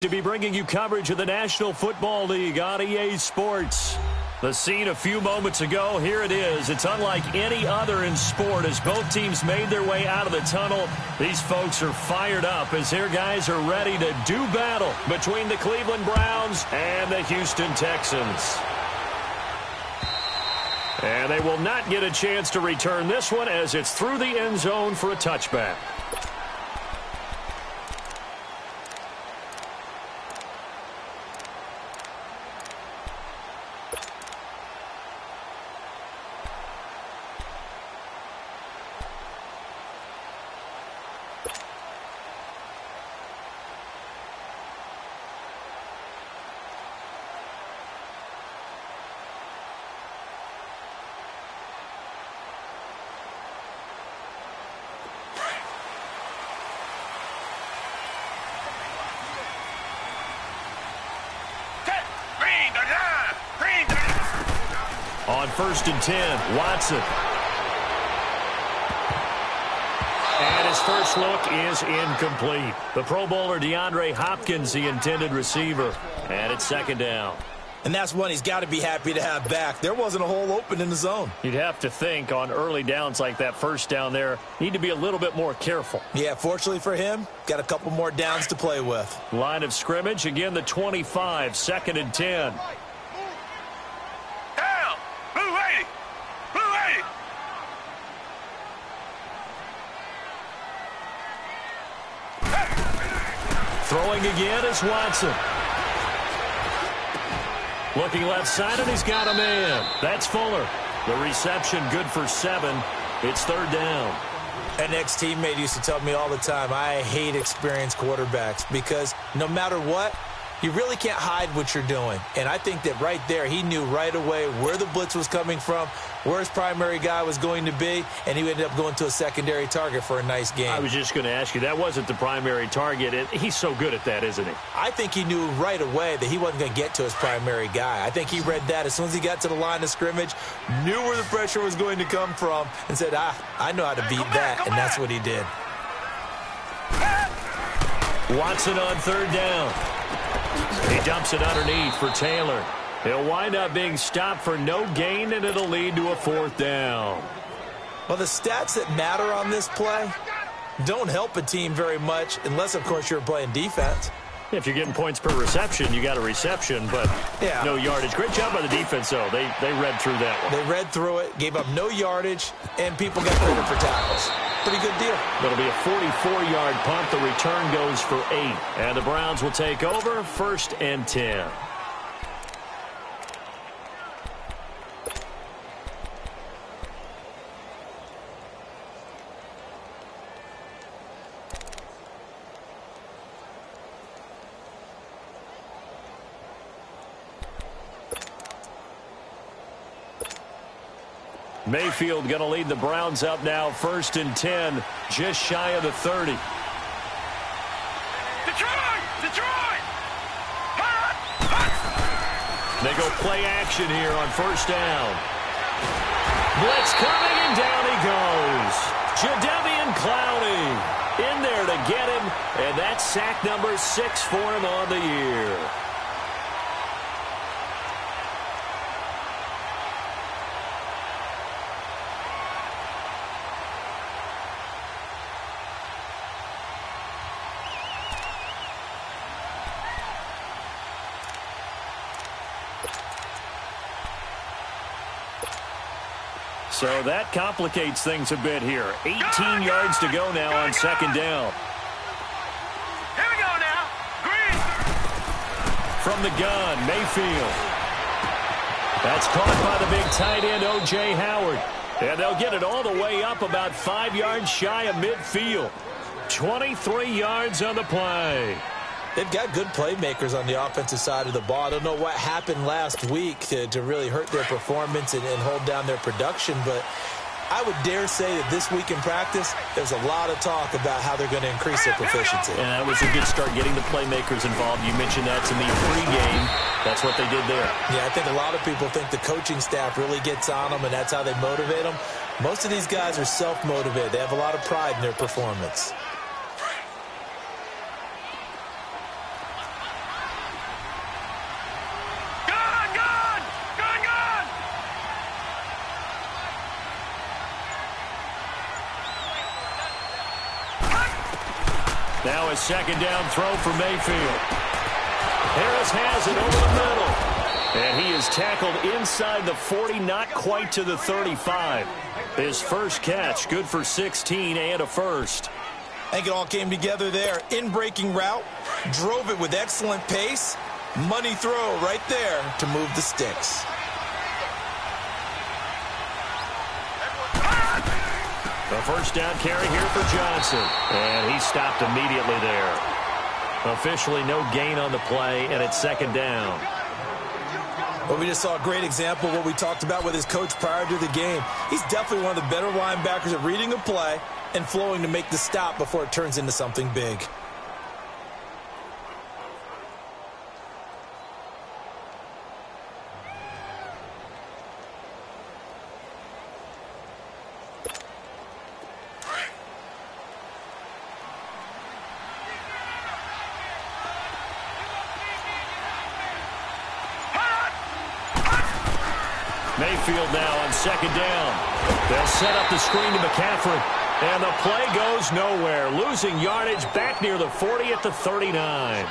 To be bringing you coverage of the National Football League on EA Sports. The scene a few moments ago, here it is. It's unlike any other in sport as both teams made their way out of the tunnel. These folks are fired up as their guys are ready to do battle between the Cleveland Browns and the Houston Texans. And they will not get a chance to return this one as it's through the end zone for a touchback. On 1st and 10, Watson. And his first look is incomplete. The Pro Bowler DeAndre Hopkins, the intended receiver. And it's 2nd down. And that's one he's got to be happy to have back. There wasn't a hole open in the zone. You'd have to think on early downs like that first down there, need to be a little bit more careful. Yeah, fortunately for him, got a couple more downs to play with. Line of scrimmage, again the 25, 2nd and 10. Throwing again is Watson. Looking left side, and he's got a man. That's Fuller. The reception good for 7. It's 3rd down. An ex-teammate used to tell me all the time, I hate experienced quarterbacks because no matter what, you really can't hide what you're doing. And I think that right there, he knew right away where the blitz was coming from, where his primary guy was going to be, and he ended up going to a secondary target for a nice game. I was just going to ask you, that wasn't the primary target. He's so good at that, isn't he? I think he knew right away that he wasn't going to get to his primary guy. I think he read that as soon as he got to the line of scrimmage, knew where the pressure was going to come from, and said, I know how to beat that, and that's what he did. Watson on 3rd down. He dumps it underneath for Taylor. He'll wind up being stopped for no gain, and it'll lead to a 4th down. Well, the stats that matter on this play don't help a team very much unless, of course, you're playing defense. If you're getting points per reception, you got a reception, but yeah, no yardage. Great job by the defense, though. They read through that one. They read through it, gave up no yardage, and people got credit for tackles. Pretty good deal. That'll be a 44-yard punt. The return goes for 8. And the Browns will take over 1st and 10. Mayfield going to lead the Browns up now, 1st and 10, just shy of the 30. Detroit! They go play action here on 1st down. Blitz coming, and down he goes. Jadeveon Clowney in there to get him, and that's sack number 6 for him on the year. So that complicates things a bit here. 18 yards to go now on 2nd down. Here we go now. Green. From the gun, Mayfield. That's caught by the big tight end, O.J. Howard. And they'll get it all the way up about 5 yards shy of midfield. 23 yards on the play. They've got good playmakers on the offensive side of the ball. I don't know what happened last week to really hurt their performance and hold down their production, but I would dare say that this week in practice, there's a lot of talk about how they're going to increase their proficiency. And that was a good start, getting the playmakers involved. You mentioned that to me pregame. That's what they did there. Yeah, I think a lot of people think the coaching staff really gets on them, and that's how they motivate them. Most of these guys are self-motivated. They have a lot of pride in their performance. now a second down throw for Mayfield. Harris has it over the middle. And he is tackled inside the 40, not quite to the 35. His first catch, good for 16 and a first. I think it all came together there. In-breaking route, drove it with excellent pace. Money throw right there to move the sticks. The first down carry here for Johnson. And he stopped immediately there. Officially no gain on the play, and it's second down. Well, we just saw a great example of what we talked about with his coach prior to the game. He's definitely one of the better linebackers at reading a play and flowing to make the stop before it turns into something big. Mayfield now on second down. They'll set up the screen to McCaffrey. And the play goes nowhere. Losing yardage back near the 40 at the 39.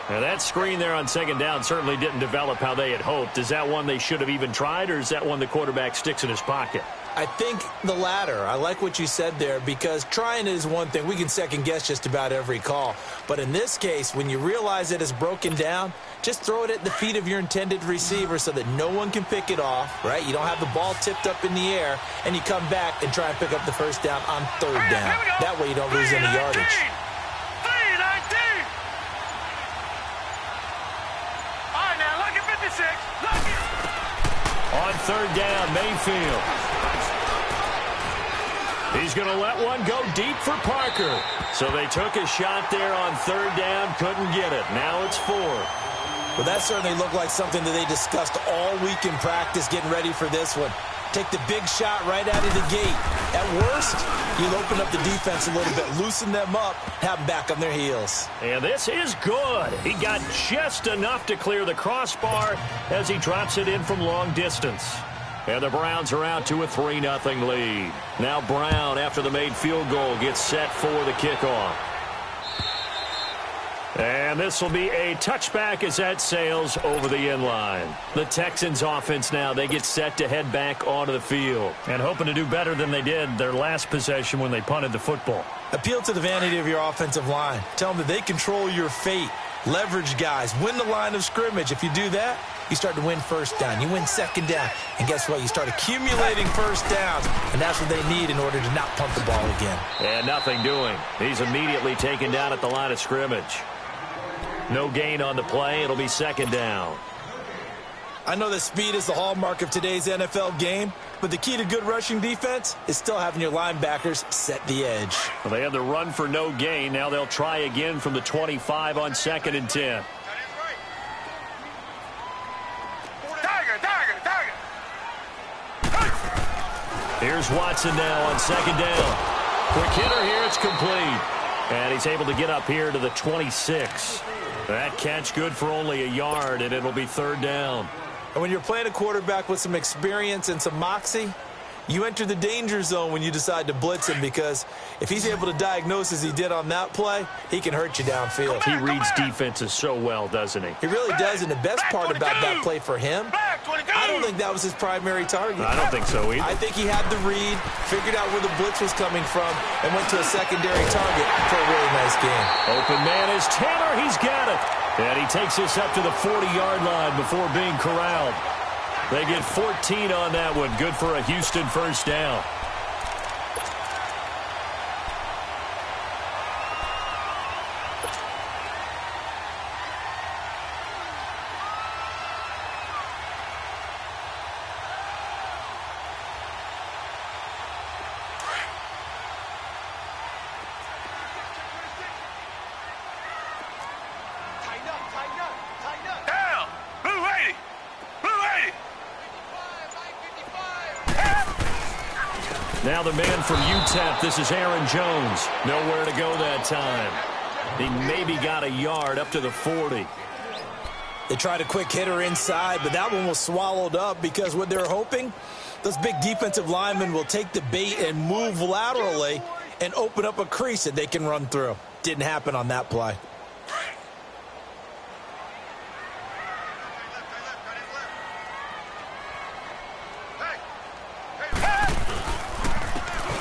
And that screen there on second down certainly didn't develop how they had hoped. Is that one they should have even tried, or is that one the quarterback sticks in his pocket? I think the latter. I like what you said there, because trying is one thing. We can second guess just about every call. But in this case, when you realize it is broken down, just throw it at the feet of your intended receiver so that no one can pick it off, right? You don't have the ball tipped up in the air, and you come back and try and pick up the first down on third down. That way you don't lose any yardage. 3-19. All right, now, look at 56. Look it. On third down, Mayfield. He's going to let one go deep for Parker. So they took a shot there on third down, couldn't get it. Now it's 4. Well, that certainly looked like something that they discussed all week in practice, getting ready for this one. Take the big shot right out of the gate. At worst, you'll open up the defense a little bit, loosen them up, have them back on their heels. And this is good. He got just enough to clear the crossbar as he drops it in from long distance. And the Browns are out to a 3-0 lead. Now Brown, after the made field goal, gets set for the kickoff. And this will be a touchback as that sails over the end line. The Texans offense now, they get set to head back onto the field. And hoping to do better than they did their last possession when they punted the football. Appeal to the vanity of your offensive line. Tell them that they control your fate. Leverage guys. Win the line of scrimmage. If you do that, you start to win first down. You win second down. And guess what? You start accumulating first downs. And that's what they need in order to not punt the ball again. And nothing doing. He's immediately taken down at the line of scrimmage. No gain on the play. It'll be second down. I know that speed is the hallmark of today's NFL game, but the key to good rushing defense is still having your linebackers set the edge. Well, they had the run for no gain. Now they'll try again from the 25 on 2nd and 10. Here's Watson now on second down. Quick hitter here. It's complete. And he's able to get up here to the 26. That catch good for only a yard, and it'll be third down. And when you're playing a quarterback with some experience and some moxie, you enter the danger zone when you decide to blitz him, because if he's able to diagnose as he did on that play, he can hurt you downfield. He reads defenses so well, doesn't he? He really does, and the best part about that play for him, I don't think that was his primary target. I don't think so either. I think he had the read, figured out where the blitz was coming from, and went to a secondary target for a really nice game. Open man is Taylor. He's got it. And he takes this up to the 40-yard line before being corralled. They get 14 on that one. Good for a Houston first down. Now the man from UTEP, this is Aaron Jones. Nowhere to go that time. He maybe got a yard up to the 40. They tried a quick hitter inside, but that one was swallowed up because what they're hoping, those big defensive linemen will take the bait and move laterally and open up a crease that they can run through. Didn't happen on that play.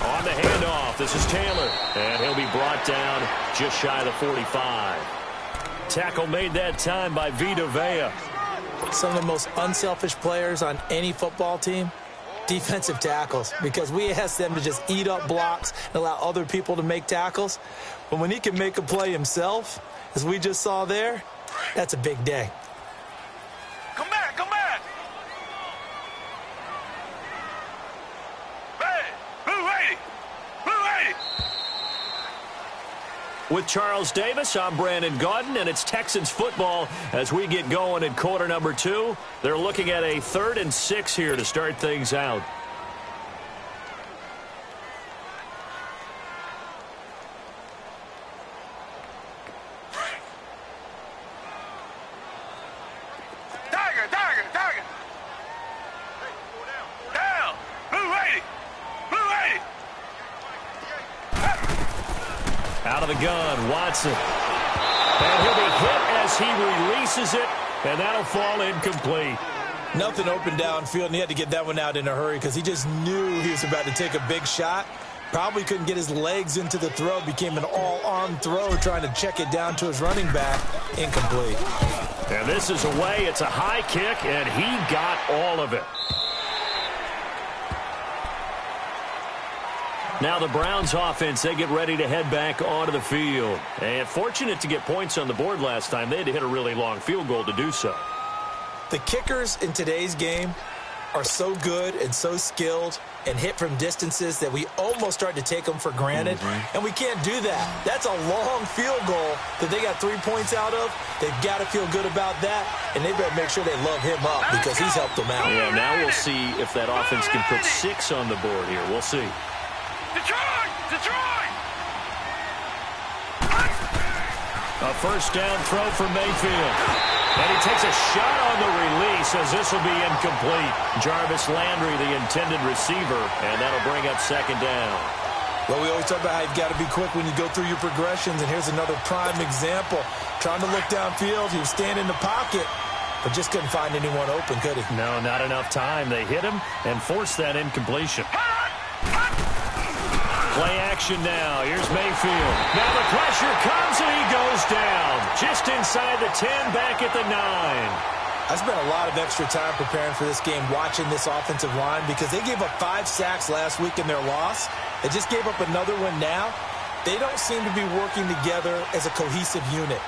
On the handoff, this is Taylor. And he'll be brought down just shy of the 45. Tackle made that time by Vita Vea. Some of the most unselfish players on any football team, defensive tackles, because we ask them to just eat up blocks and allow other people to make tackles. But when he can make a play himself, as we just saw there, that's a big day. Come back, come back. Hey, blue 80, blue 80. With Charles Davis, I'm Brandon Gaudin, and it's Texans football as we get going in quarter number 2. They're looking at a 3rd and 6 here to start things out. Tiger, tiger, tiger. Down, blue 80, blue 80. Out of the gun, Watson. And he'll be hit as he releases it, and that'll fall incomplete. Nothing open downfield, and he had to get that one out in a hurry because he just knew he was about to take a big shot. Probably couldn't get his legs into the throw. Became an all-arm throw trying to check it down to his running back. Incomplete. And this is away. It's a high kick, and he got all of it. Now the Browns offense, they get ready to head back onto the field. And fortunate to get points on the board last time. They had to hit a really long field goal to do so. The kickers in today's game are so good and so skilled and hit from distances that we almost start to take them for granted. And we can't do that. That's a long field goal that they got 3 points out of. They've got to feel good about that, and they better make sure they love him up because he's helped them out. Yeah, now we'll see if that offense can put 6 on the board here. We'll see. Detroit, Detroit. A first down throw for Mayfield. And he takes a shot on the release as this will be incomplete. Jarvis Landry, the intended receiver, and that'll bring up 2nd down. Well, we always talk about how you've got to be quick when you go through your progressions, and here's another prime example. Trying to look downfield, he was standing in the pocket, but just couldn't find anyone open, could he? No, not enough time. They hit him and forced that incompletion. Play action now. Here's Mayfield. Now the pressure comes and he goes down. Just inside the 10, back at the 9. I spent a lot of extra time preparing for this game, watching this offensive line, because they gave up 5 sacks last week in their loss. They just gave up another one now. They don't seem to be working together as a cohesive unit.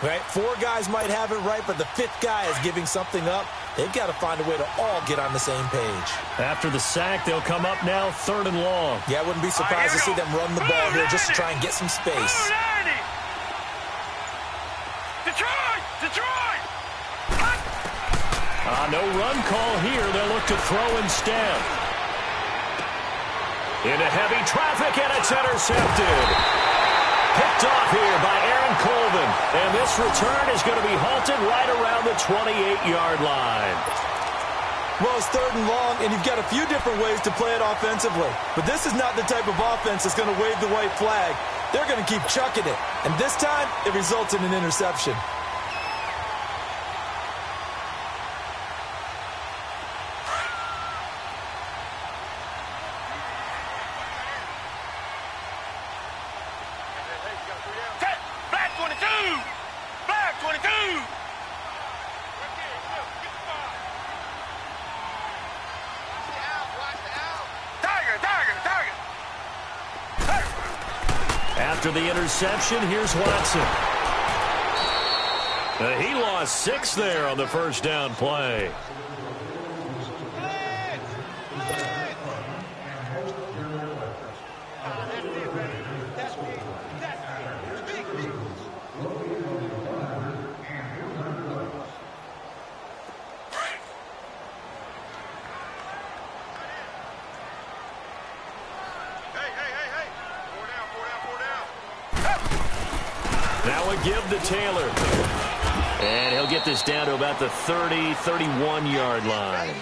Right? 4 guys might have it right, but the 5th guy is giving something up. They've got to find a way to all get on the same page. After the sack, they'll come up now 3rd and long. Yeah, I wouldn't be surprised to see them run the ball here just to try and get some space. Detroit, Detroit. No run call here. They'll look to throw instead. Into heavy traffic, and it's intercepted. Picked off here by Aaron Colvin. And this return is going to be halted right around the 28-yard line. Well, it's 3rd and long, and you've got a few different ways to play it offensively. But this is not the type of offense that's going to wave the white flag. They're going to keep chucking it. And this time, it results in an interception. Black 22, Black 22. Tiger, Tiger, Tiger. After the interception, here's Watson. He lost 6 there on the first down play. Now a give to Taylor. And he'll get this down to about the 30, 31-yard line.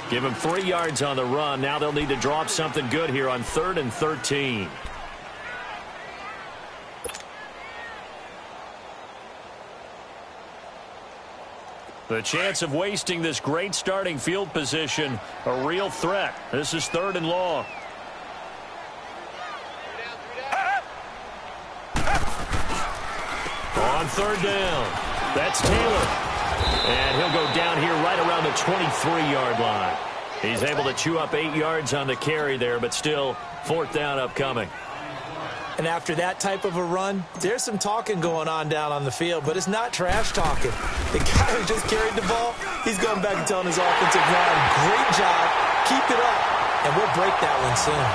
Give him 3 yards on the run. Now they'll need to drop something good here on 3rd and 13. The chance of wasting this great starting field position, a real threat. This is 3rd and long. On 3rd down, that's Taylor. And he'll go down here right around the 23-yard line. He's able to chew up 8 yards on the carry there, but still 4th down upcoming. And after that type of a run, there's some talking going on down on the field, but it's not trash talking. The guy who just carried the ball, he's going back and telling his offensive line, great job, keep it up, and we'll break that one soon.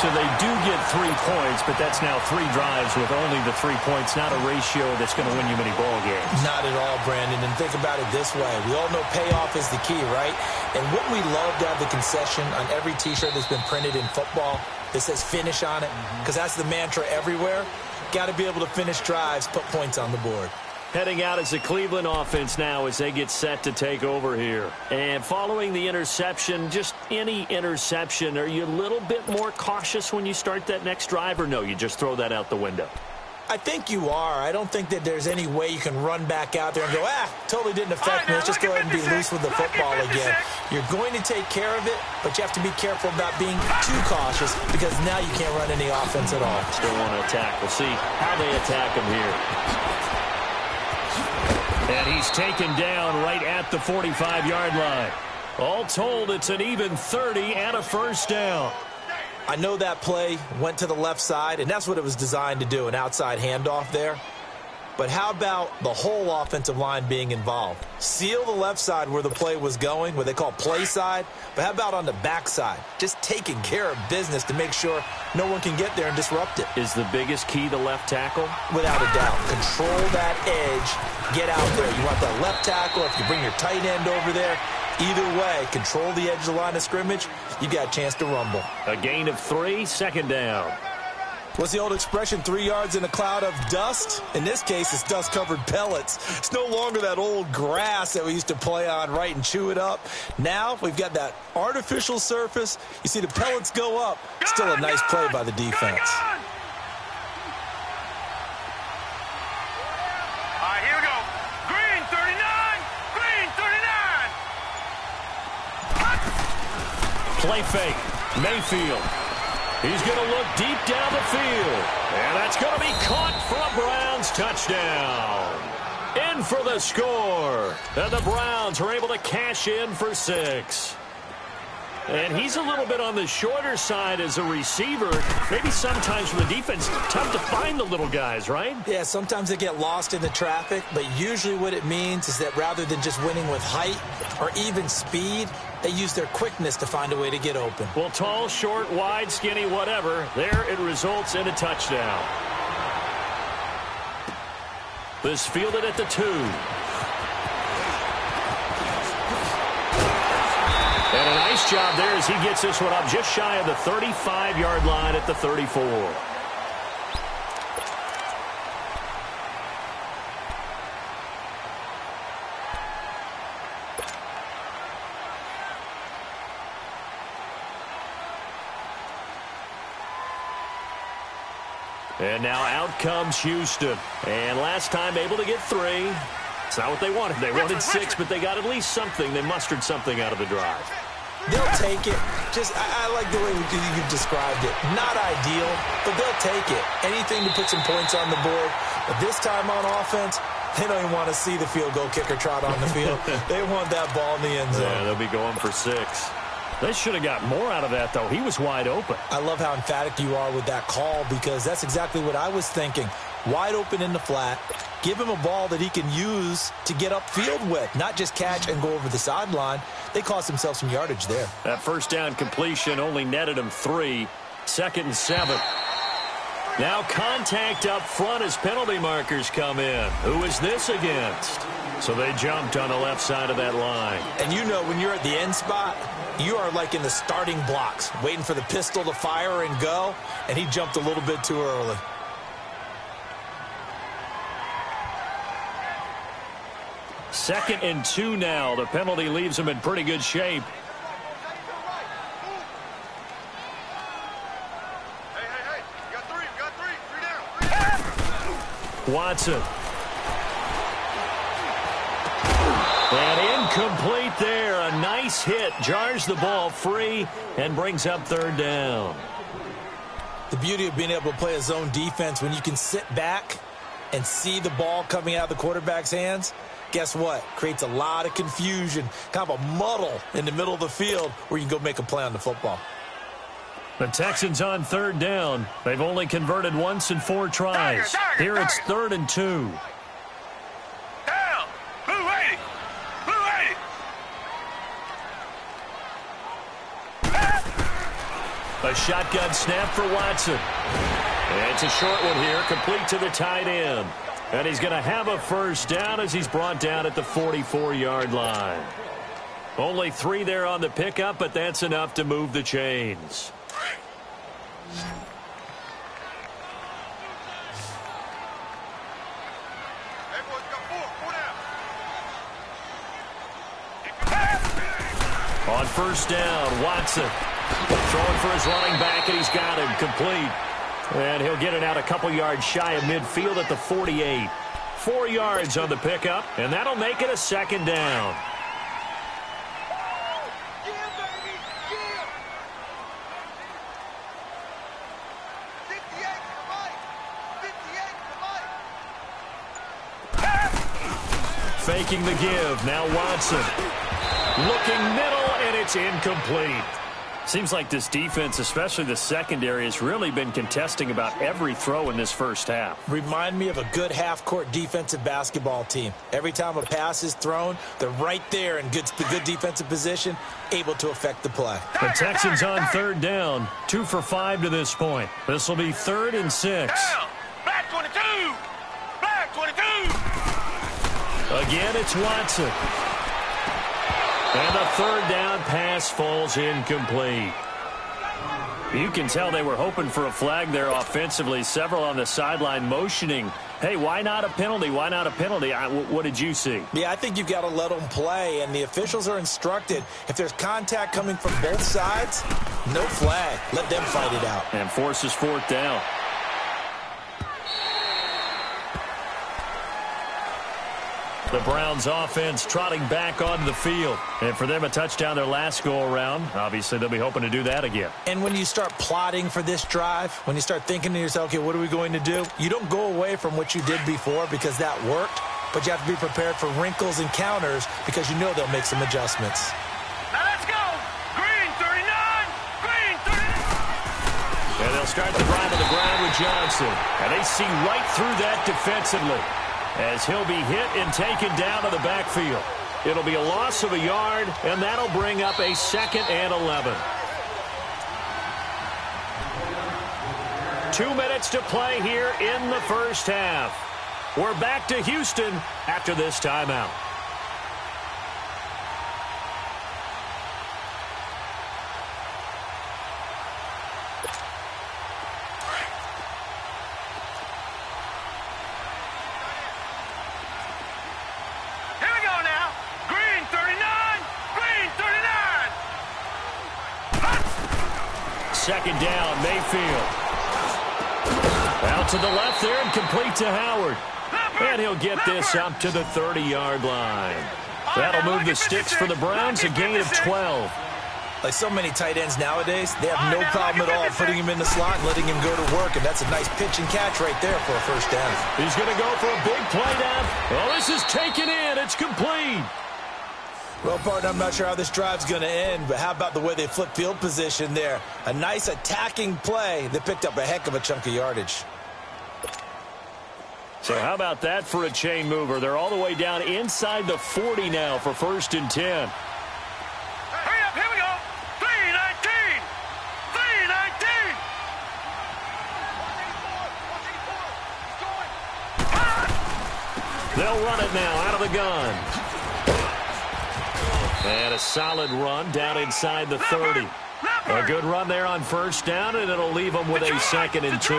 So they do get 3 points, but that's now 3 drives with only the 3 points, not a ratio that's going to win you many ball games. Not at all, Brandon, and think about it this way. We all know payoff is the key, right? And wouldn't we love to have the concession on every T-shirt that's been printed in football that says finish on it? Because that's the mantra everywhere. Got to be able to finish drives, put points on the board. Heading out as the Cleveland offense now as they get set to take over here. And following the interception, just any interception, are you a little bit more cautious when you start that next drive, or no, you just throw that out the window? I think you are. I don't think that there's any way you can run back out there and go, totally didn't affect me. Let's just go ahead and be loose with the football again. You're going to take care of it, but you have to be careful about being too cautious because now you can't run any offense at all. Still want to attack. We'll see how they attack him here. And he's taken down right at the 45-yard line. All told, it's an even 30 and a 1st down. I know that play went to the left side, and that's what it was designed to do, an outside handoff there. But how about the whole offensive line being involved? Seal the left side where the play was going, what they call play side. But how about on the back side? Just taking care of business to make sure no one can get there and disrupt it. Is the biggest key the left tackle? Without a doubt. Control that edge. Get out there. You want that left tackle. If you bring your tight end over there, either way, control the edge of the line of scrimmage, you got a chance to rumble. A gain of 3, 2nd down. What's the old expression, 3 yards in a cloud of dust? In this case, it's dust-covered pellets. It's no longer that old grass that we used to play on, right, and chew it up. Now we've got that artificial surface. You see the pellets go up. Still a nice play by the defense. All right, here we go. Green, 39. Green, 39. Play fake. Mayfield. He's going to look deep down the field. And that's going to be caught for a Browns touchdown. In for the score. And the Browns are able to cash in for 6. And he's a little bit on the shorter side as a receiver. Maybe sometimes for the defense, tough to find the little guys, right? Yeah, sometimes they get lost in the traffic, but usually what it means is that rather than just winning with height or even speed, they use their quickness to find a way to get open. Well, tall, short, wide, skinny, whatever, there it results in a touchdown. This fielded at the 2. And a nice job there as he gets this one up just shy of the 35-yard line at the 34. And now out comes Houston. And last time able to get 3. It's not what they wanted. They wanted 6, but they got at least something. They mustered something out of the drive. They'll take it. I like the way you described it. Not ideal, but they'll take it. Anything to put some points on the board. But this time on offense, they don't even want to see the field goal kicker trot on the field. They want that ball in the end zone. Yeah, they'll be going for 6. They should have got more out of that, though. He was wide open. I love how emphatic you are with that call because that's exactly what I was thinking. Wide open in the flat. Give him a ball that he can use to get upfield with, not just catch and go over the sideline. They cost themselves some yardage there. That 1st down completion only netted him 3. 2nd and 7. Now contact up front as penalty markers come in. Who is this against? So they jumped on the left side of that line. And you know when you're at the end spot, you are like in the starting blocks, waiting for the pistol to fire and go, and he jumped a little bit too early. Second and 2 now. The penalty leaves him in pretty good shape. Hey. You got 3. You got 3. 3 down. Watson. Complete there. A nice hit. Jars the ball free and brings up third down. The beauty of being able to play a zone defense when you can sit back and see the ball coming out of the quarterback's hands, guess what? Creates a lot of confusion, kind of a muddle in the middle of the field where you can go make a play on the football. The Texans on third down. They've only converted once in 4 tries. Here it's 3rd and 2. Down. Blue 80. Blue 80. A shotgun snap for Watson. It's a short one here, complete to the tight end. And he's going to have a first down as he's brought down at the 44-yard line. Only 3 there on the pickup, but that's enough to move the chains. On first down, Watson throwing for his running back, and he's got him complete. And he'll get it out a couple yards shy of midfield at the 48. 4 yards on the pickup, and that'll make it a second down. Faking the give. Now Watson. Looking middle, and it's incomplete. Seems like this defense, especially the secondary, has really been contesting about every throw in this first half. Remind me of a good half-court defensive basketball team. Every time a pass is thrown, they're right there in good defensive position, able to affect the play. The Texans on third down, 2 for 5 to this point. This will be 3rd and 6. Down. Black 22. Black 22. Again, it's Watson. And the 3rd down pass falls incomplete. You can tell they were hoping for a flag there offensively. Several on the sideline motioning, hey, why not a penalty? Why not a penalty? What did you see? Yeah, I think you've got to let them play, and the officials are instructed. If there's contact coming from both sides, no flag. Let them fight it out. And forces 4th down. The Browns offense trotting back onto the field. And for them, a touchdown their last go-around. Obviously, they'll be hoping to do that again. And when you start plotting for this drive, when you start thinking to yourself, okay, what are we going to do? You don't go away from what you did before because that worked, but you have to be prepared for wrinkles and counters because you know they'll make some adjustments. Now let's go. Green 39. Green 39. And they'll start the drive on the ground with Johnson. And they see right through that defensively, as he'll be hit and taken down to the backfield. It'll be a loss of a yard, and that'll bring up a 2nd and 11. 2 minutes to play here in the first half. We're back to Houston after this timeout. Second down, Mayfield. Out to the left there and complete to Howard. And he'll get this up to the 30-yard line. That'll move the sticks for the Browns, a gain of 12. Like so many tight ends nowadays, they have no problem at all putting him in the slot and letting him go to work, and that's a nice pitch and catch right there for a first down. He's going to go for a big play now. Well, this is taken in. It's complete. Well, partner, I'm not sure how this drive's going to end, but how about the way they flip field position there? A nice attacking play that picked up a heck of a chunk of yardage. So how about that for a chain mover? They're all the way down inside the 40 now for 1st and 10. Hurry up, here we go. 319. 319. They'll run it now out of the gun. And a solid run down inside the 30. A good run there on first down, and it'll leave them with a 2nd and 2.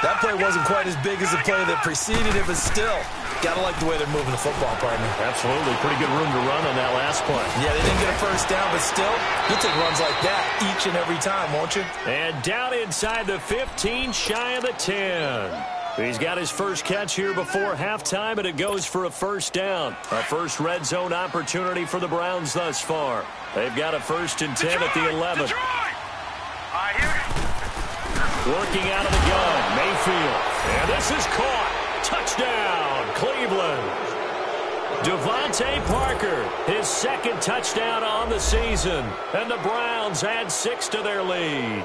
That play wasn't quite as big as the play that preceded it, but still, got to like the way they're moving the football, partner. Absolutely. Pretty good room to run on that last play. Yeah, they didn't get a first down, but still, you'll take runs like that each and every time, won't you? And down inside the 15, shy of the 10. He's got his first catch here before halftime, and it goes for a first down. A first red zone opportunity for the Browns thus far. They've got a 1st and 10 at the 11. Working out of the gun, Mayfield. And this is caught. Touchdown, Cleveland. Devontae Parker, his 2nd touchdown on the season. And the Browns add 6 to their lead.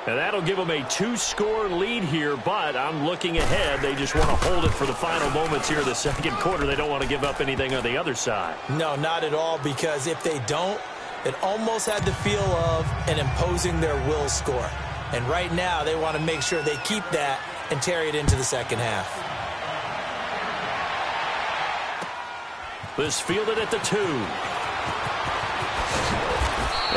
And that'll give them a 2-score lead here, but I'm looking ahead. They just want to hold it for the final moments here in the 2nd quarter. They don't want to give up anything on the other side. No, not at all, because if they don't, it almost had the feel of an imposing their will score. And right now, they want to make sure they keep that and carry it into the 2nd half. This fielded at the 2.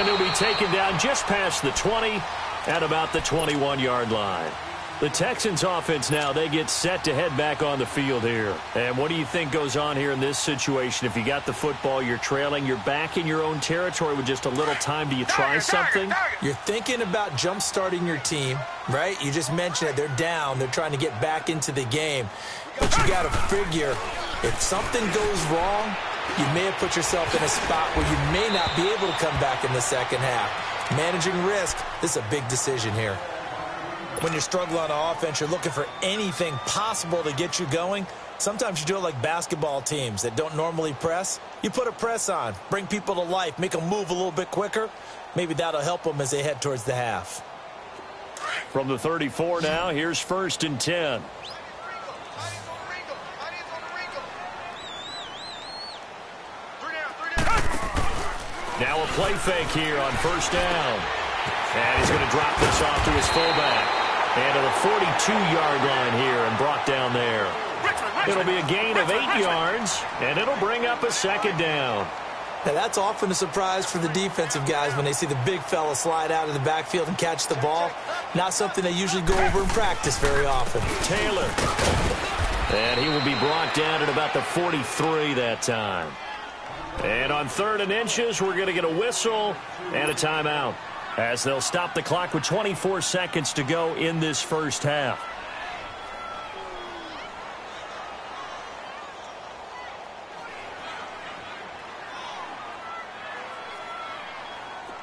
And he'll be taken down just past the 20 at about the 21-yard line. The Texans offense now, they get set to head back on the field here. And what do you think goes on here in this situation? If you got the football, you're trailing, you're back in your own territory with just a little time. Do you try something? You're thinking about jump-starting your team, right? You just mentioned it. They're down. They're trying to get back into the game. But you got to figure, if something goes wrong, you may have put yourself in a spot where you may not be able to come back in the 2nd half. Managing risk, this is a big decision here. When you're struggling on offense, you're looking for anything possible to get you going. Sometimes you do it like basketball teams that don't normally press. You put a press on, bring people to life, make them move a little bit quicker. Maybe that'll help them as they head towards the half. From the 34 now, here's 1st and 10. Now a play fake here on 1st down. And he's going to drop this off to his fullback. And to the 42-yard line here and brought down there. It'll be a gain of 8 yards, and it'll bring up a 2nd down. Now that's often a surprise for the defensive guys when they see the big fella slide out of the backfield and catch the ball. Not something they usually go over in practice very often. Taylor. And he will be brought down at about the 43 that time. And on 3rd and inches, we're going to get a whistle and a timeout, as they'll stop the clock with 24 seconds to go in this 1st half.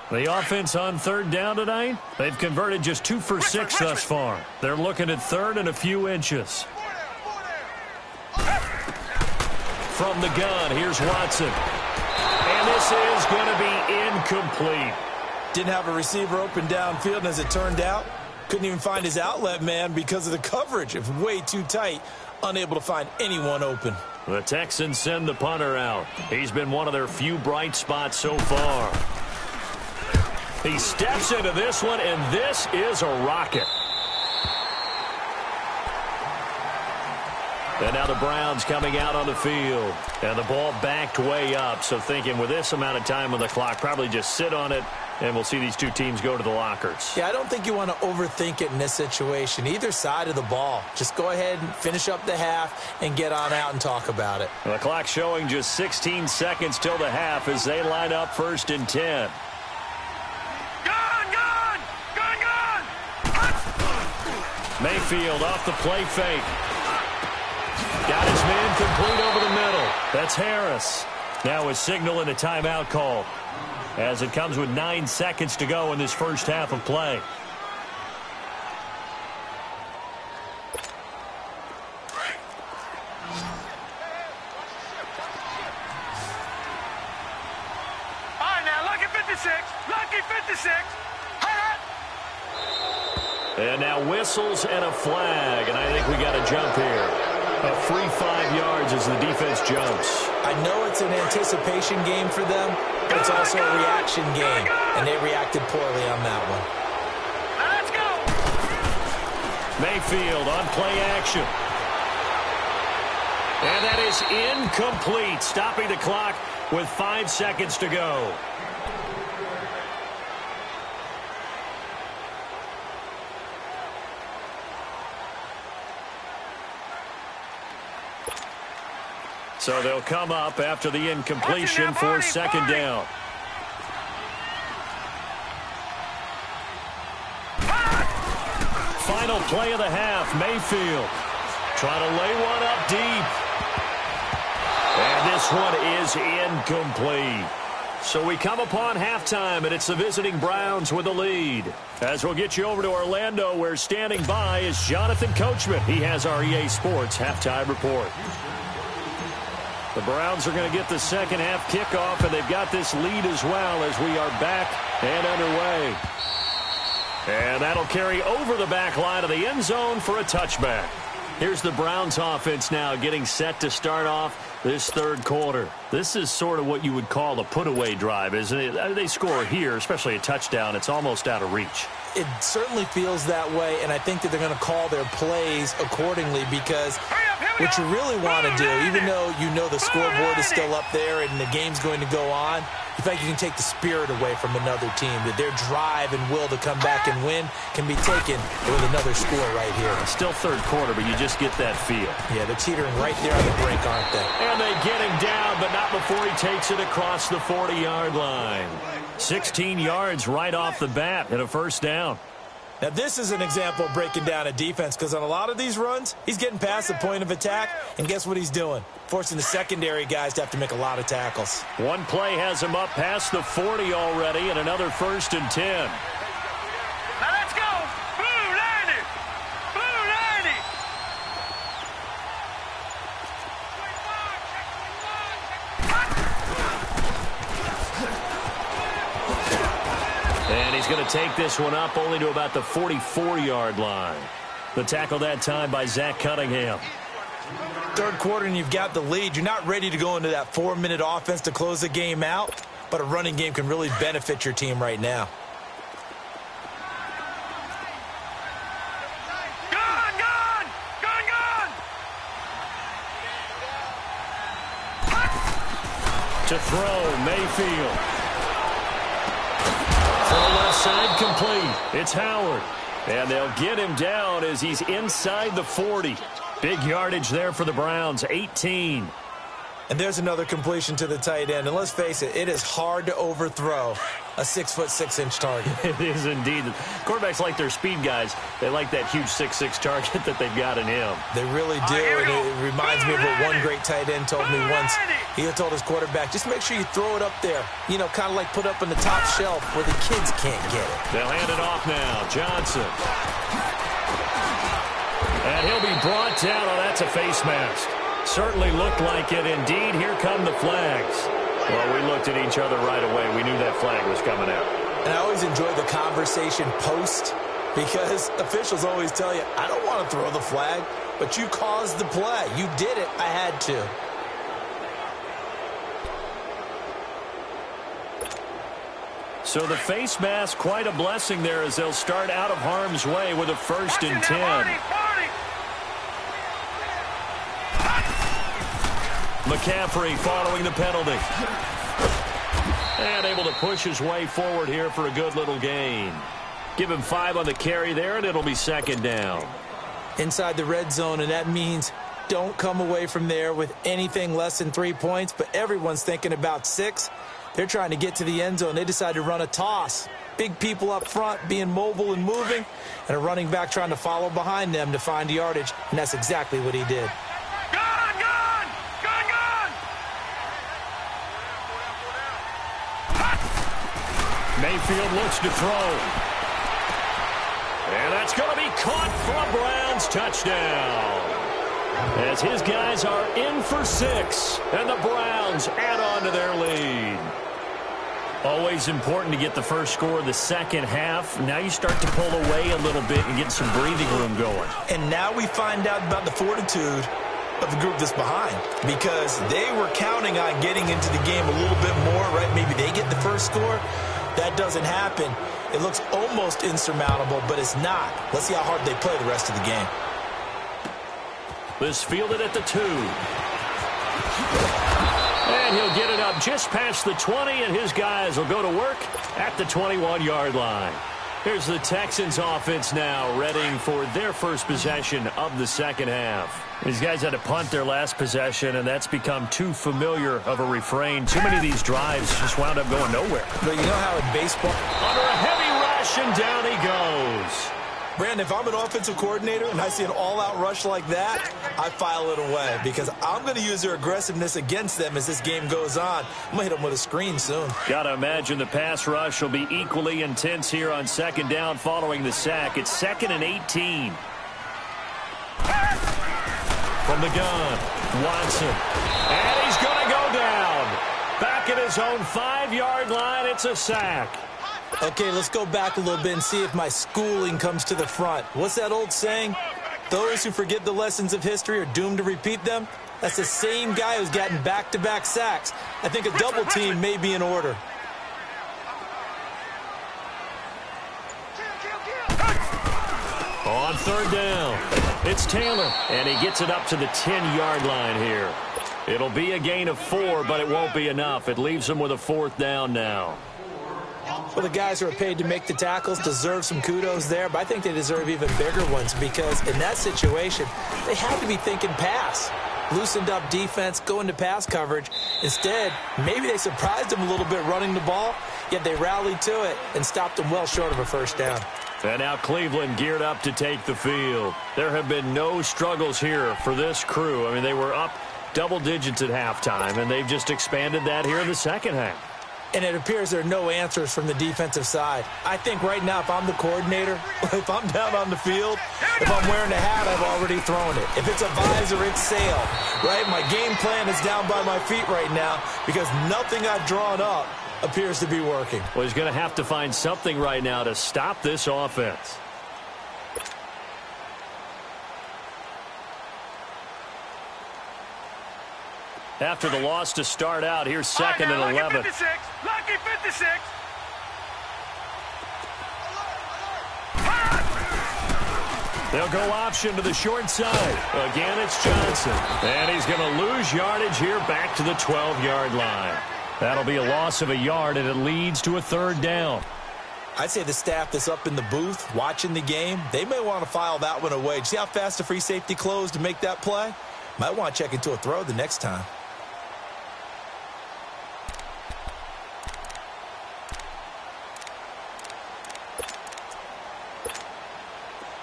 The offense on 3rd down tonight, they've converted just 2 for 6 thus far. They're looking at 3rd and a few inches. From the gun, here's Watson. And this is going to be incomplete. Didn't have a receiver open downfield, and as it turned out, couldn't even find his outlet man because of the coverage. It was way too tight, unable to find anyone open. The Texans send the punter out. He's been one of their few bright spots so far. He steps into this one, and this is a rocket. And now the Browns coming out on the field. And the ball backed way up. So thinking with this amount of time on the clock, probably just sit on it, and we'll see these two teams go to the lockers. Yeah, I don't think you want to overthink it in this situation. Either side of the ball. Just go ahead and finish up the half and get on out and talk about it. The clock showing just 16 seconds till the half as they line up 1st and 10. Mayfield off the play fake. Got his man complete over the middle. That's Harris. Now a signal and a timeout call as it comes with 9 seconds to go in this 1st half of play. All right, now, lucky 56. Lucky 56. And now whistles and a flag, and I think we got a jump here. A free 5 yards as the defense jumps. I know it's an anticipation game for them, but it's also a reaction game, and they reacted poorly on that one. Let's go. Mayfield on play action. And that is incomplete, stopping the clock with 5 seconds to go. So they'll come up after the incompletion for 2nd down. final play of the half. Mayfield trying to lay one up deep. And this one is incomplete. So we come upon halftime, and it's the visiting Browns with the lead. As we'll get you over to Orlando, where standing by is Jonathan Coachman. He has our EA Sports halftime report. The Browns are going to get the second half kickoff, and they've got this lead as well as we are back and underway. And that'll carry over the back line of the end zone for a touchback. Here's the Browns offense now getting set to start off this third quarter. This is sort of what you would call a put-away drive, isn't it? They score here, especially a touchdown. It's almost out of reach. It certainly feels that way, and I think that they're going to call their plays accordingly because what you really want to do, even though you know the scoreboard is still up there and the game's going to go on, in fact, you can take the spirit away from another team, that their drive and will to come back and win can be taken with another score right here. It's still third quarter, but you just get that feel. Yeah, they're teetering right there on the brink, aren't they? And they get him down, but not before he takes it across the 40-yard line. 16 yards right off the bat and a first down. Now, this is an example of breaking down a defense because on a lot of these runs, he's getting past the point of attack, and guess what he's doing? Forcing the secondary guys to have to make a lot of tackles. One play has him up past the 40 already, and another 1st and 10. Now let's go. Blue 90. Blue 90. And he's going to take this one up only to about the 44-yard line. The tackle that time by Zach Cunningham. Third quarter and you've got the lead. You're not ready to go into that 4-minute offense to close the game out, but a running game can really benefit your team right now. Gone, gone. Gone, gone. To throw, Mayfield. For the left side, complete. It's Howard. And they'll get him down as he's inside the 40. Big yardage there for the Browns, 18. And there's another completion to the tight end. And let's face it, it is hard to overthrow a 6'6" target. It is indeed. Quarterbacks like their speed guys. They like that huge 6'6" target that they've got in him. They really do, and it reminds me of what one great tight end told me once. He told his quarterback, just make sure you throw it up there. You know, kind of like put up on the top shelf where the kids can't get it. They'll hand it off now. Johnson. And he'll be brought down. Oh, that's a face mask. Certainly looked like it. Indeed, here come the flags. Well, we looked at each other right away. We knew that flag was coming out. And I always enjoy the conversation post because officials always tell you, I don't want to throw the flag, but you caused the play. You did it. I had to. So the face mask, quite a blessing there as they'll start out of harm's way with a 1st and 10. McCaffrey following the penalty. And able to push his way forward here for a good little gain. Give him 5 on the carry there, and it'll be 2nd down. Inside the red zone, and that means don't come away from there with anything less than 3 points, but everyone's thinking about 6. They're trying to get to the end zone. They decide to run a toss. Big people up front being mobile and moving, and a running back trying to follow behind them to find yardage, and that's exactly what he did. Gone, gone. Gone, gone. Mayfield looks to throw. And that's going to be caught for a Browns touchdown. As his guys are in for 6, and the Browns add on to their lead. Always important to get the first score of the second half. Now you start to pull away a little bit and get some breathing room going. And now we find out about the fortitude of the group that's behind because they were counting on getting into the game a little bit more, right? Maybe they get the first score. That doesn't happen. It looks almost insurmountable, but it's not. Let's see how hard they play the rest of the game. This fielded at the 2. And he'll get it up just past the 20, and his guys will go to work at the 21-yard line. Here's the Texans offense now, readying for their first possession of the second half. These guys had to punt their last possession, and that's become too familiar of a refrain. Too many of these drives just wound up going nowhere. But you know how in baseball... Under a heavy rush, and down he goes. Brandon, if I'm an offensive coordinator and I see an all-out rush like that, I file it away because I'm going to use their aggressiveness against them as this game goes on. I'm going to hit them with a screen soon. Got to imagine the pass rush will be equally intense here on second down following the sack. It's 2nd and 18. From the gun, Watson. And he's going to go down. Back at his own 5-yard line, it's a sack. Okay, let's go back a little bit and see if my schooling comes to the front. What's that old saying? Those who forget the lessons of history are doomed to repeat them. That's the same guy who's gotten back-to-back sacks. I think a double team may be in order. On third down, it's Taylor, and he gets it up to the 10-yard line here. It'll be a gain of 4, but it won't be enough. It leaves him with a 4th down now. Well, the guys who are paid to make the tackles deserve some kudos there, but I think they deserve even bigger ones because in that situation, they had to be thinking pass. Loosened up defense, go into pass coverage. Instead, maybe they surprised them a little bit running the ball, yet they rallied to it and stopped them well short of a first down. And now Cleveland geared up to take the field. There have been no struggles here for this crew. I mean, they were up double digits at halftime, and they've just expanded that here in the second half. And it appears there are no answers from the defensive side. I think right now, if I'm the coordinator, if I'm down on the field, if I'm wearing a hat, I've already thrown it. If it's a visor, it's sail, right? My game plan is down by my feet right now because nothing I've drawn up appears to be working. Well, he's going to have to find something right now to stop this offense. After the loss to start out, here's 2nd and 11. Lucky 56. Lucky 56. They'll go option to the short side. Again, it's Johnson. And he's going to lose yardage here back to the 12-yard line. That'll be a loss of a yard, and it leads to a 3rd down. I'd say the staff that's up in the booth watching the game, they may want to file that one away. Did you see how fast the free safety closed to make that play? Might want to check into a throw the next time.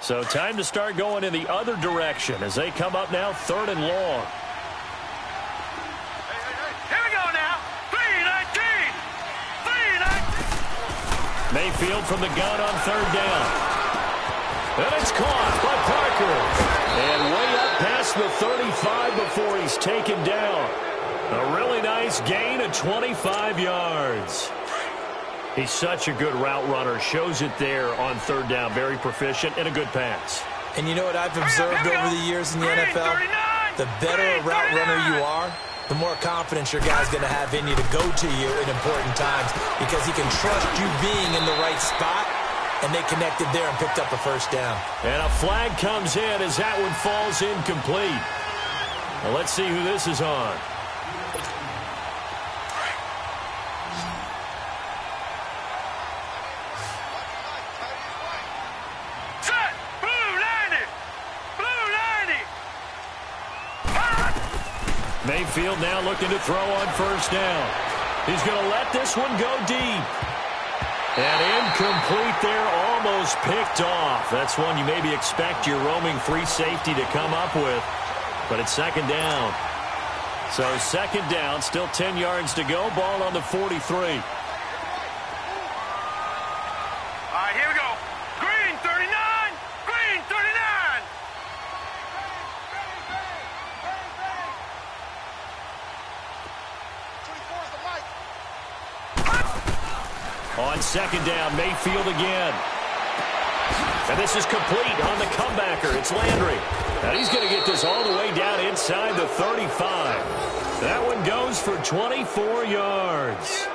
So time to start going in the other direction as they come up now 3rd and long. Here we go now. 3-19. 3-19. Mayfield from the gun on 3rd down. And it's caught by Parker. And way up past the 35 before he's taken down. A really nice gain of 25 yards. He's such a good route runner. Shows it there on 3rd down. Very proficient and a good pass. And you know what I've observed over the years in the NFL? The better a route runner you are, the more confidence your guy's going to have in you to go to you in important times because he can trust you being in the right spot, and they connected there and picked up a 1st down. And a flag comes in as that one falls incomplete. Well, let's see who this is on. Mayfield now looking to throw on 1st down. He's going to let this one go deep. And incomplete there, almost picked off. That's one you maybe expect your roaming free safety to come up with. But it's 2nd down. So 2nd down, still 10 yards to go. Ball on the 43. All right, here we go. Green 39. Green 39. On 2nd down, Mayfield again. And this is complete on the comebacker. It's Landry. And he's going to get this all the way down inside the 35. That one goes for 24 yards.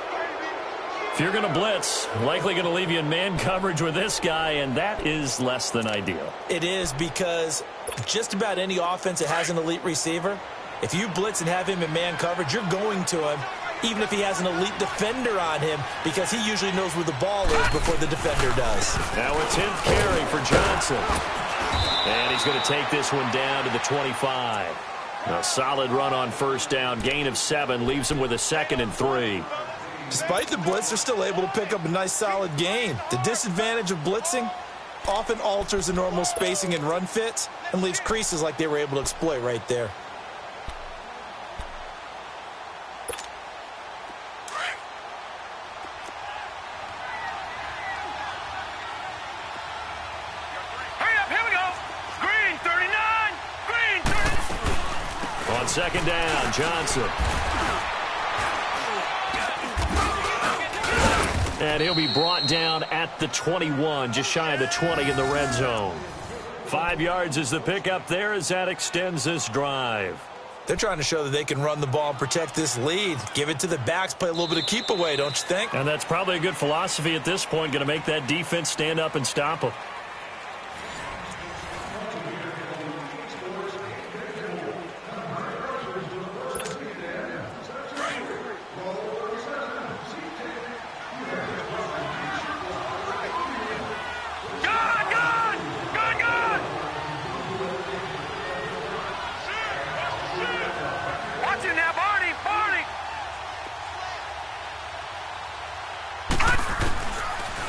If you're going to blitz, likely going to leave you in man coverage with this guy, and that is less than ideal. It is because just about any offense that has an elite receiver, if you blitz and have him in man coverage, you're going to him even if he has an elite defender on him because he usually knows where the ball is before the defender does. Now a 10th carry for Johnson. And he's going to take this one down to the 25. A solid run on 1st down. Gain of 7 leaves him with a 2nd and 3. Despite the blitz, they're still able to pick up a nice solid gain. The disadvantage of blitzing, often alters the normal spacing and run fits and leaves creases like they were able to exploit right there. Second down, Johnson. And he'll be brought down at the 21, just shy of the 20 in the red zone. 5 yards is the pickup there as that extends this drive. They're trying to show that they can run the ball and protect this lead. Give it to the backs, play a little bit of keep away, don't you think? And that's probably a good philosophy at this point, going to make that defense stand up and stop them.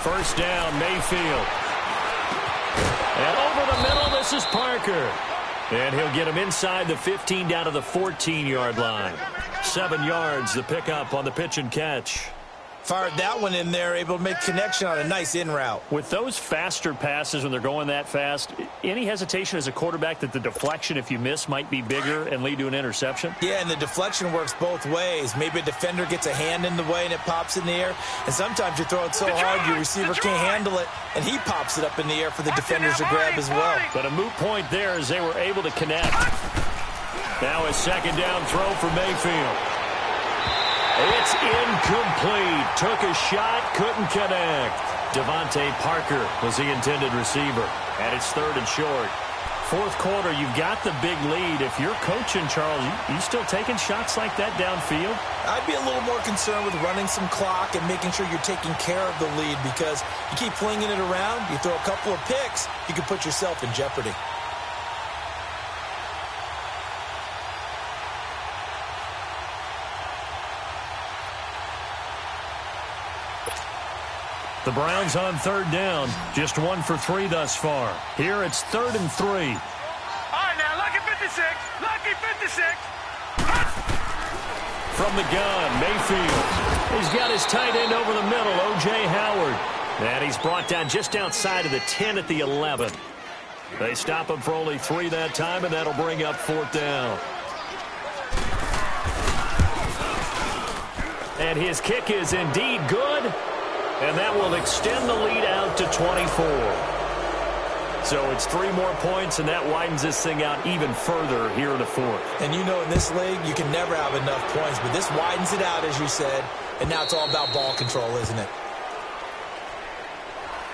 First down, Mayfield. And over the middle, this is Parker. And he'll get him inside the 15 down to the 14-yard line. 7 yards, the pickup on the pitch and catch. Fired that one in there, able to make connection on a nice in route. With those faster passes when they're going that fast, any hesitation as a quarterback that the deflection, if you miss, might be bigger and lead to an interception? Yeah, and the deflection works both ways. Maybe a defender gets a hand in the way and it pops in the air. And sometimes you throw it so hard your receiver can't handle it, and he pops it up in the air for the defenders to grab as well. But a moot point there as they were able to connect. Now a second down throw for Mayfield. It's incomplete. Took a shot, couldn't connect. Devontae Parker was the intended receiver. And it's third and short. Fourth quarter, you've got the big lead. If you're coaching, Charles, you still taking shots like that downfield? I'd be a little more concerned with running some clock and making sure you're taking care of the lead, because you keep flinging it around, you throw a couple of picks, you can put yourself in jeopardy. The Browns on third down. Just 1 for 3 thus far. Here it's 3rd and 3. All right, now, lucky 56. Lucky 56. From the gun, Mayfield. He's got his tight end over the middle, O.J. Howard. And he's brought down just outside of the 10 at the 11. They stop him for only 3 that time, and that'll bring up 4th down. And his kick is indeed good. And that will extend the lead out to 24. So it's 3 more points, and that widens this thing out even further here in the 4th. And you know, in this league, you can never have enough points, but this widens it out, as you said, and now it's all about ball control, isn't it?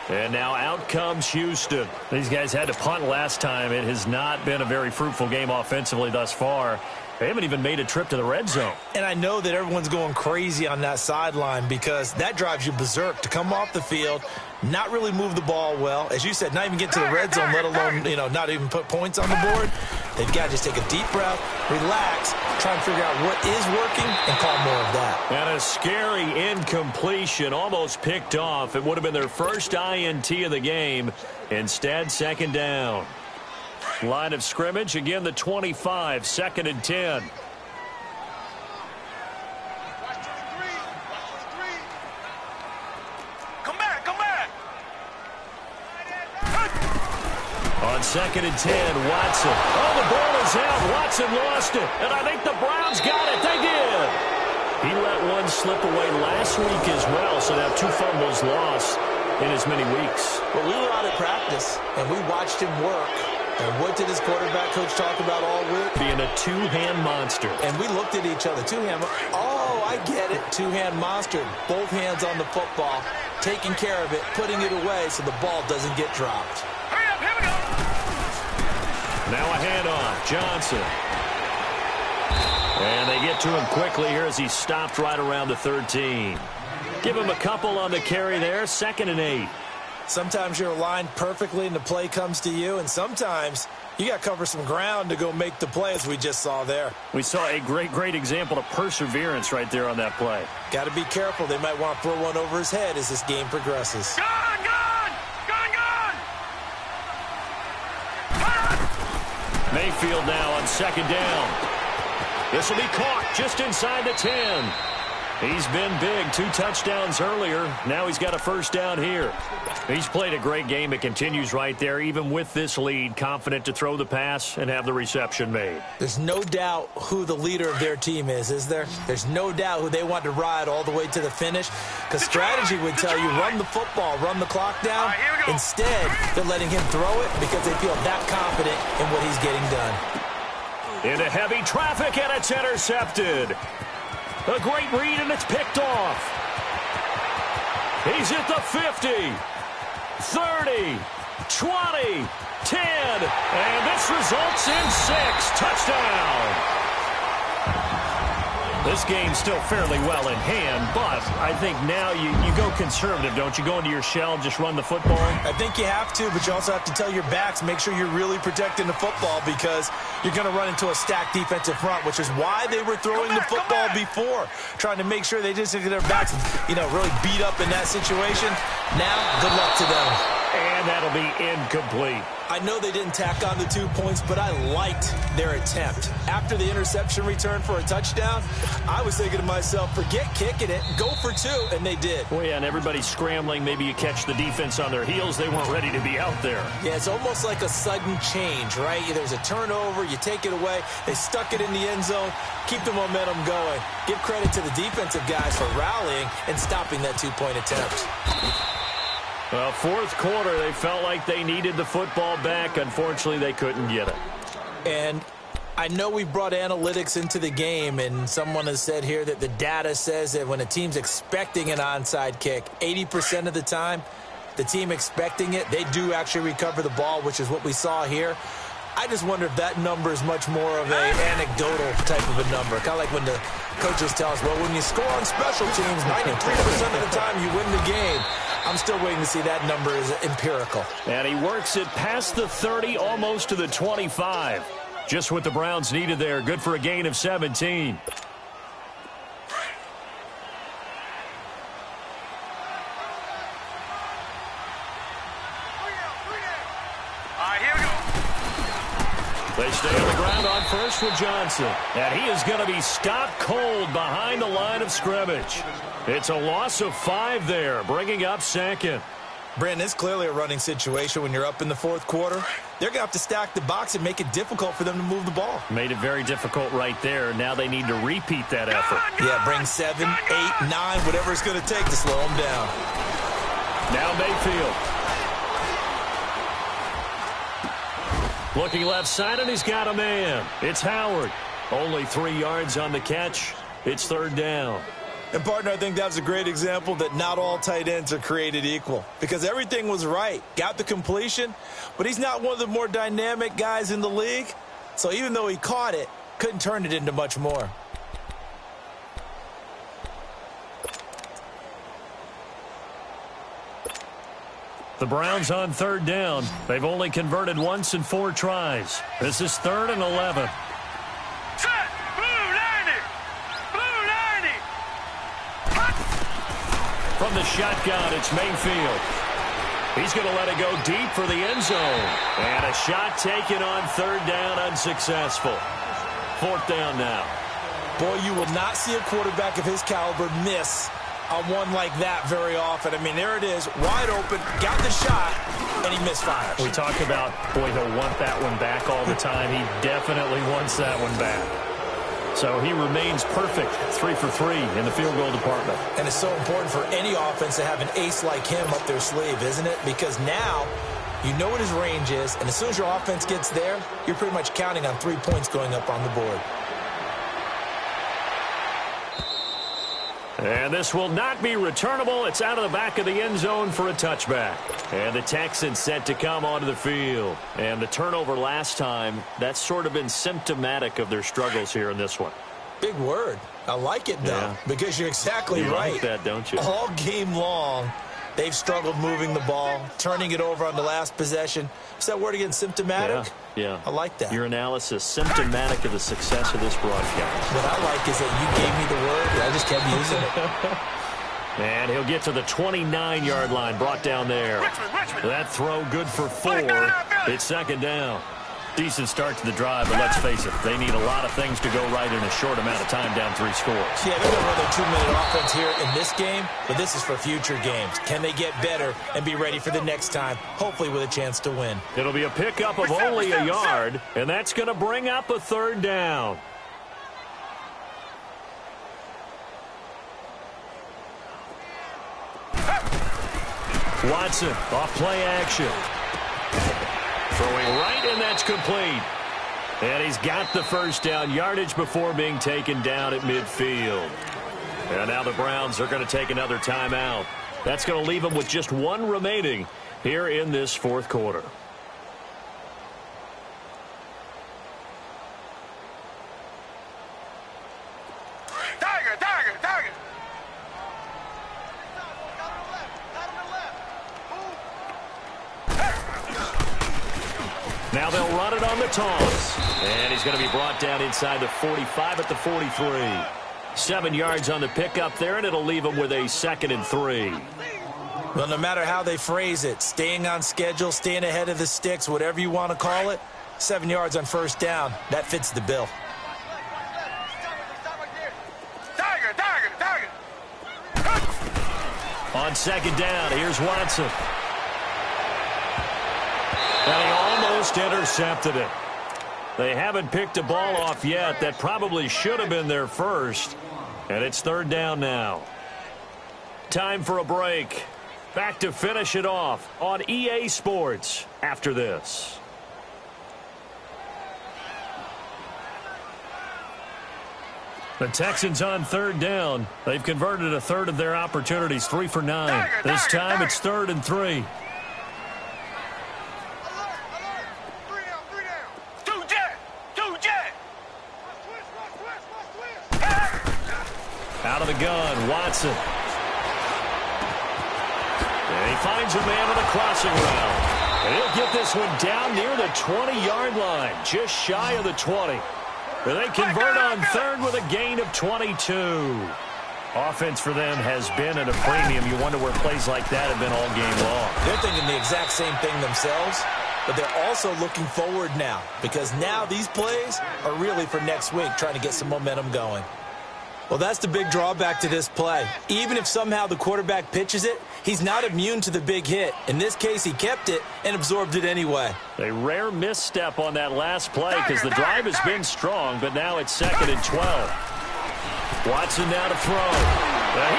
And now out comes Houston. These guys had to punt last time. It has not been a very fruitful game offensively thus far. They haven't even made a trip to the red zone. And I know that everyone's going crazy on that sideline, because that drives you berserk to come off the field, not really move the ball well. As you said, not even get to the red zone, let alone, not even put points on the board. They've got to just take a deep breath, relax, try and figure out what is working, and call more of that. And a scary incompletion, almost picked off. It would have been their first INT of the game. Instead, second down. Line of scrimmage, again the 25, 2nd and 10. Come back, come back. On 2nd and 10, Watson. Oh, the ball is out. Watson lost it. And I think the Browns got it. They did. He let one slip away last week as well, so now 2 fumbles lost in as many weeks. Well, we were out at practice, and we watched him work. And what did his quarterback coach talk about all week? Being a 2-hand monster. And we looked at each other. 2-hand. Oh, I get it. 2-hand monster. Both hands on the football, taking care of it, putting it away so the ball doesn't get dropped. Hurry up, here we go. Now a handoff. Johnson. And they get to him quickly here as he stopped right around the 13. Give him a couple on the carry there. 2nd and 8. Sometimes you're aligned perfectly and the play comes to you, and sometimes you got to cover some ground to go make the play, as we just saw there. We saw a great example of perseverance right there on that play. Got to be careful. They might want to throw one over his head as this game progresses. Gun, gun! Gun, gun! Mayfield now on second down. This will be caught just inside the 10. He's been big, 2 touchdowns earlier. Now he's got a first down here. He's played a great game. It continues right there, even with this lead, confident to throw the pass and have the reception made. There's no doubt who the leader of their team is there? There's no doubt who they want to ride all the way to the finish, because strategy would tell you run the football, run the clock down. Instead, they're letting him throw it because they feel that confident in what he's getting done. Into heavy traffic, and it's intercepted. A great read, and it's picked off. He's at the 50, 30, 20, 10, and this results in 6. Touchdown. This game's still fairly well in hand, but I think now you go conservative, don't you? Go into your shell and just run the football? I think you have to, but you also have to tell your backs, make sure you're really protecting the football, because you're going to run into a stacked defensive front, which is why they were throwing the football before, trying to make sure they just get their backs, really beat up in that situation. Now, good luck to them. And that'll be incomplete. I know they didn't tack on the 2 points, but I liked their attempt. After the interception return for a touchdown, I was thinking to myself, forget kicking it, go for 2, and they did. Well, yeah, and everybody's scrambling. Maybe you catch the defense on their heels. They weren't ready to be out there. Yeah, it's almost like a sudden change, right? There's a turnover, you take it away, they stuck it in the end zone, keep the momentum going. Give credit to the defensive guys for rallying and stopping that 2-point attempt. Well, fourth quarter, they felt like they needed the football back. Unfortunately, they couldn't get it. And I know we brought analytics into the game, and someone has said here that the data says that when a team's expecting an onside kick, 80% of the time, the team expecting it, they do actually recover the ball, which is what we saw here. I just wonder if that number is much more of an anecdotal type of a number. Kind of like when the coaches tell us, well, when you score on special teams, 93% of the time you win the game. I'm still waiting to see that number is empirical. And he works it past the 30, almost to the 25. Just what the Browns needed there. Good for a gain of 17. They stay on the ground on first with Johnson. And he is going to be stopped cold behind the line of scrimmage. It's a loss of 5 there, bringing up second. Brandon, it's clearly a running situation when you're up in the fourth quarter. They're going to have to stack the box and make it difficult for them to move the ball. Made it very difficult right there. Now they need to repeat that effort. Yeah, bring 7, 8, 9, whatever it's going to take to slow them down. Now Mayfield. Looking left side, and he's got a man. It's Howard. Only 3 yards on the catch. It's third down. And, partner, I think that was a great example that not all tight ends are created equal, because everything was right. Got the completion, but he's not one of the more dynamic guys in the league. So even though he caught it, couldn't turn it into much more. The Browns on third down. They've only converted once in 4 tries. This is 3rd and 11. From the shotgun, it's Mayfield. He's going to let it go deep for the end zone. And a shot taken on third down, unsuccessful. 4th down now. Boy, you will not see a quarterback of his caliber miss on one like that very often. I mean, there it is, wide open, got the shot, and he misfires. We talk about, boy, he'll want that one back all the time. He definitely wants that one back. So he remains perfect, 3 for 3 in the field goal department. And it's so important for any offense to have an ace like him up their sleeve, isn't it? Because now you know what his range is, and as soon as your offense gets there, you're pretty much counting on 3 points going up on the board. And this will not be returnable. It's out of the back of the end zone for a touchback. And the Texans set to come onto the field. And the turnover last time, that's sort of been symptomatic of their struggles here in this one. Big word. I like it, though, because you're exactly right. You like that, don't you? All game long, they've struggled moving the ball, turning it over on the last possession. Is that word again, symptomatic? Yeah. I like that. Your analysis, symptomatic of the success of this broadcast. What I like is that you gave me the word, and I just kept using it. And he'll get to the 29-yard line, brought down there. That throw good for 4. It's 2nd down. Decent start to the drive, but let's face it, they need a lot of things to go right in a short amount of time down 3 scores. Yeah, they're going to run their 2-minute offense here in this game, but this is for future games. Can they get better and be ready for the next time, hopefully with a chance to win? It'll be a pickup of only a yard, and that's going to bring up a 3rd down. Watson off play action. Throwing right, and that's complete. And he's got the 1st down, yardage before being taken down at midfield. And now the Browns are going to take another timeout. That's going to leave them with just 1 remaining here in this 4th quarter. Now they'll run it on the toss. And he's going to be brought down inside the 45 at the 43. 7 yards on the pickup there, and it'll leave him with a 2nd and 3. Well, no matter how they phrase it, staying on schedule, staying ahead of the sticks, whatever you want to call it, 7 yards on 1st down, that fits the bill. On 2nd down, here's Watson. And he almost intercepted it. They haven't picked a ball off yet. That probably should have been their first. And it's 3rd down now. Time for a break. Back to finish it off on EA Sports after this. The Texans on 3rd down. They've converted a 1/3 of their opportunities, 3 for 9. This time it's 3rd and 3. Out of the gun, Watson. And he finds a man on a crossing route. And he'll get this one down near the 20-yard line, just shy of the 20. And they convert on 3rd with a gain of 22. Offense for them has been at a premium. You wonder where plays like that have been all game long. They're thinking the exact same thing themselves, but they're also looking forward now, because now these plays are really for next week, trying to get some momentum going. Well, that's the big drawback to this play. Even if somehow the quarterback pitches it, he's not immune to the big hit. In this case, he kept it and absorbed it anyway. A rare misstep on that last play because the drive has been strong, but now it's 2nd and 12. Watson now to throw.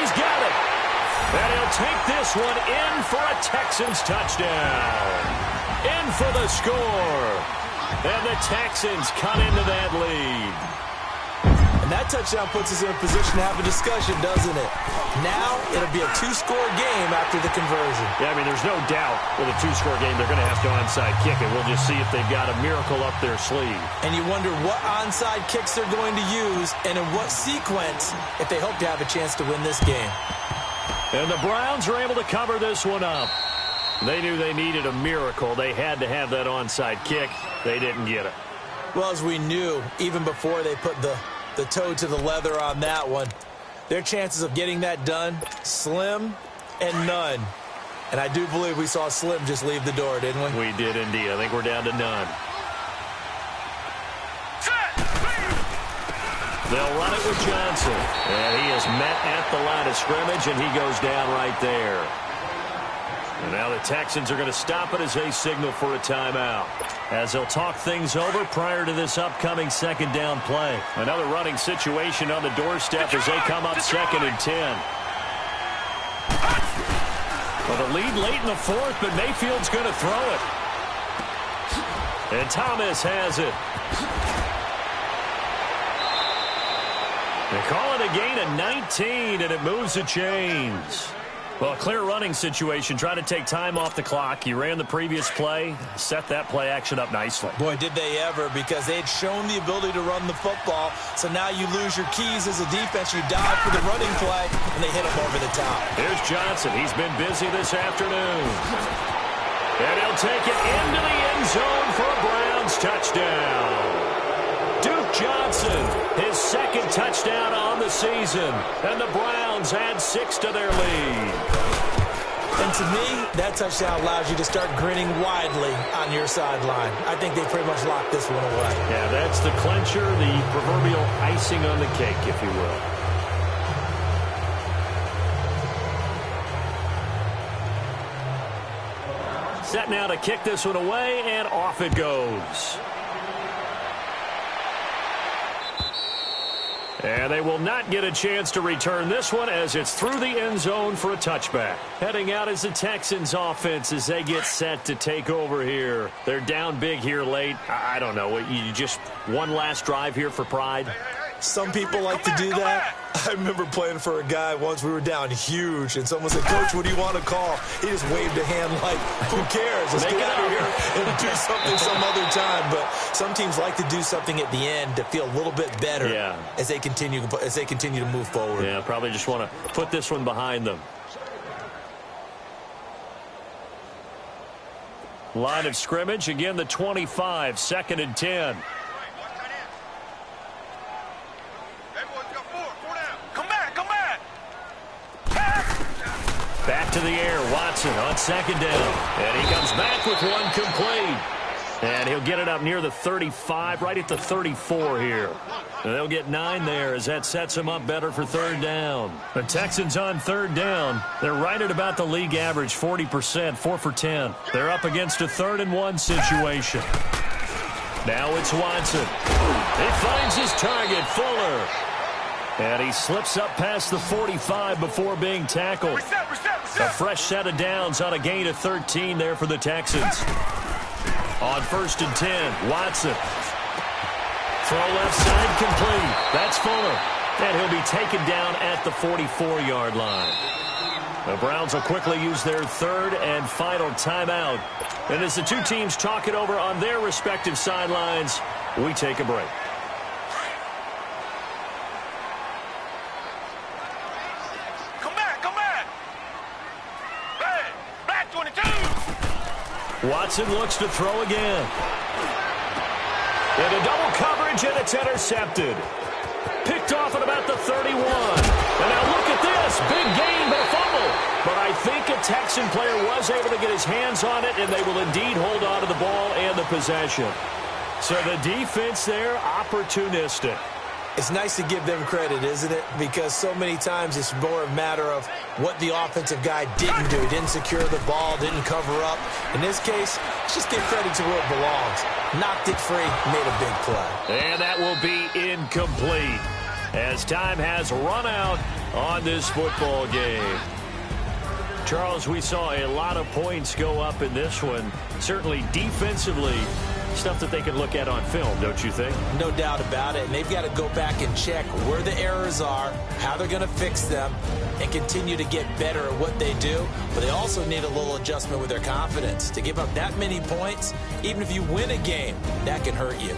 He's got it. And he'll take this one in for a Texans touchdown. In for the score. And the Texans cut into that lead. And that touchdown puts us in a position to have a discussion, doesn't it? Now it'll be a 2-score game after the conversion. Yeah, I mean, there's no doubt with a 2-score game they're going to have to onside kick it. We'll just see if they've got a miracle up their sleeve. And you wonder what onside kicks they're going to use and in what sequence if they hope to have a chance to win this game. And the Browns are able to cover this one up. They knew they needed a miracle. They had to have that onside kick. They didn't get it. Well, as we knew, even before they put the toe to the leather on that one, their chances of getting that done, slim and none. And I do believe we saw Slim just leave the door, didn't we? We did indeed. I think we're down to none. They'll run it with Johnson. And he is met at the line of scrimmage, and he goes down right there. And now the Texans are going to stop it as they signal for a timeout, as they'll talk things over prior to this upcoming 2nd down play. Another running situation on the doorstep as they come up 2nd and 10. Well, the lead late in the 4th, but Mayfield's going to throw it. And Thomas has it. They call it a gain of 19, and it moves the chains. Well, a clear running situation. Try to take time off the clock. You ran the previous play, set that play action up nicely. Boy, did they ever, because they had shown the ability to run the football. So now you lose your keys as a defense. You dive for the running play, and they hit him over the top. Here's Johnson. He's been busy this afternoon. And he'll take it into the end zone for a Browns touchdown. Duke Johnson, his 2nd touchdown on the season. And the Browns add 6 to their lead. And to me, that touchdown allows you to start grinning widely on your sideline. I think they pretty much locked this one away. Yeah, that's the clincher, the proverbial icing on the cake, if you will. Set now to kick this one away, and off it goes. And they will not get a chance to return this one as it's through the end zone for a touchback. Heading out is the Texans offense as they get set to take over here. They're down big here late. I don't know. You just one last drive here for pride? Some people like to do that. I remember playing for a guy once. We were down huge, and someone said, "Coach, what do you want to call?" He just waved a hand like, "Who cares? Let's get out of here and do something some other time." But some teams like to do something at the end to feel a little bit better as they continue to move forward. Yeah, probably just want to put this one behind them. Line of scrimmage, again the 25, 2nd and 10. Back to the air, Watson on 2nd down. And he comes back with one complete. And he'll get it up near the 35, right at the 34 here. And they'll get 9 there as that sets him up better for 3rd down. The Texans on 3rd down. They're right at about the league average, 40%, 4 for 10. They're up against a 3rd and 1 situation. Now it's Watson. He finds his target, Fuller. And he slips up past the 45 before being tackled. A fresh set of downs on a gain of 13 there for the Texans. On 1st and 10, Watson. Throw left side complete. That's Fuller. And he'll be taken down at the 44-yard line. The Browns will quickly use their 3rd and final timeout. And as the two teams talk it over on their respective sidelines, we take a break. Watson looks to throw again. Into double coverage, and it's intercepted. Picked off at about the 31. And now look at this. Big gain, but a fumble. But I think a Texan player was able to get his hands on it, and they will indeed hold on to the ball and the possession. So the defense there, opportunistic. It's nice to give them credit, isn't it? Because so many times it's more a matter of what the offensive guy didn't do. He didn't secure the ball, didn't cover up. In this case, let's just give credit to where it belongs. Knocked it free, made a big play. And that will be incomplete as time has run out on this football game. Charles, we saw a lot of points go up in this one. Certainly defensively, stuff that they can look at on film, don't you think? No doubt about it. And they've got to go back and check where the errors are, how they're going to fix them, and continue to get better at what they do. But they also need a little adjustment with their confidence. To give up that many points, even if you win a game, that can hurt you.